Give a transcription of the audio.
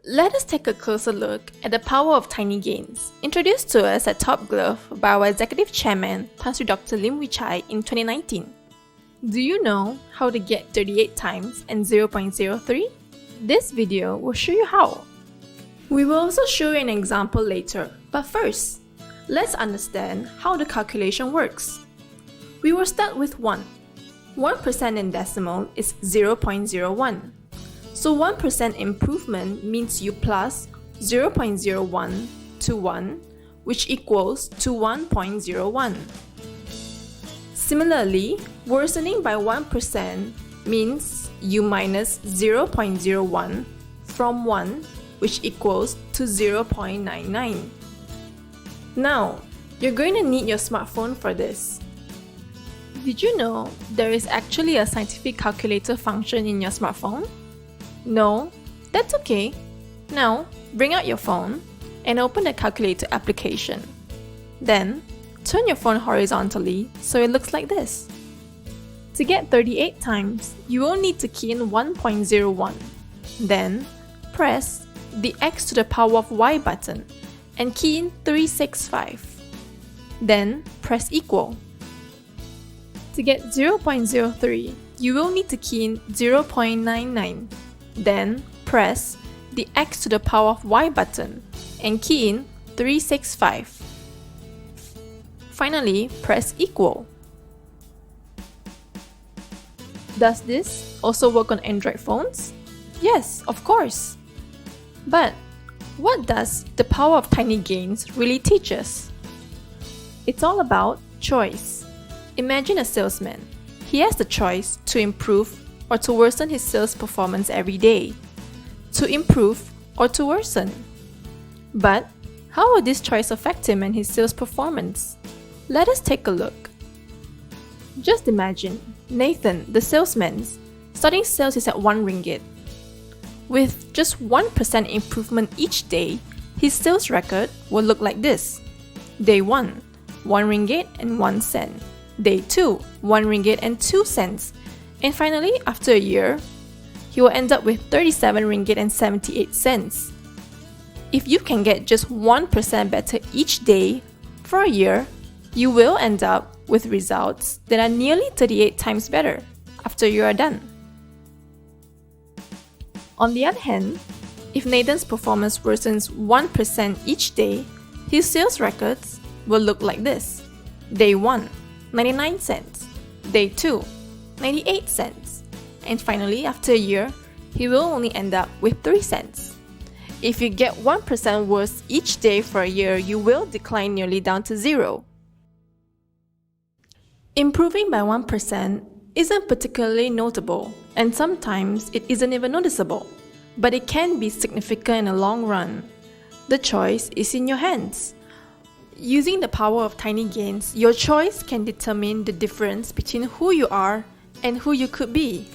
Let us take a closer look at the power of tiny gains, introduced to us at Top Glove by our Executive Chairman, Pastor Dr. Lim Wee Chai in 2019. Do you know how to get 38 times and 0.03? This video will show you how. We will also show you an example later, but first, let's understand how the calculation works. We will start with 1. 1% in decimal is 0.01. So 1% improvement means you plus 0.01 to 1, which equals to 1.01. Similarly, worsening by 1% means you minus 0.01 from 1, which equals to 0.99. Now, you're going to need your smartphone for this. Did you know there is actually a scientific calculator function in your smartphone? No? That's okay. Now, bring out your phone and open the calculator application. Then, turn your phone horizontally so it looks like this. To get 38 times, you will need to key in 1.01. Then, press the x to the power of y button and key in 365. Then, press equal. To get 0.03, you will need to key in 0.99. Then, press the x to the power of y button and key in 365. Finally, press equal. Does this also work on Android phones? Yes, of course. But what does the power of tiny gains really teach us? It's all about choice. Imagine a salesman. He has the choice to improve or to worsen his sales performance every day, to improve or to worsen. But how will this choice affect him and his sales performance? Let us take a look. Just imagine Nathan, the salesman, starting sales is at 1 ringgit. With just 1% improvement each day, his sales record will look like this. Day 1, 1 ringgit and 1 cent. Day 2, 1 ringgit and 2 cents. And finally, after a year, he will end up with 37 ringgit and 78 cents. If you can get just 1% better each day for a year, you will end up with results that are nearly 38 times better after you are done. On the other hand, if Nathan's performance worsens 1% each day, his sales records will look like this. Day 1, 99 cents. Day 2, 98 cents. And finally, after a year, he will only end up with 3 cents. If you get 1% worse each day for a year, you will decline nearly down to 0. Improving by 1% isn't particularly notable, and sometimes it isn't even noticeable, but it can be significant in the long run. The choice is in your hands. Using the power of tiny gains, your choice can determine the difference between who you are and who you could be.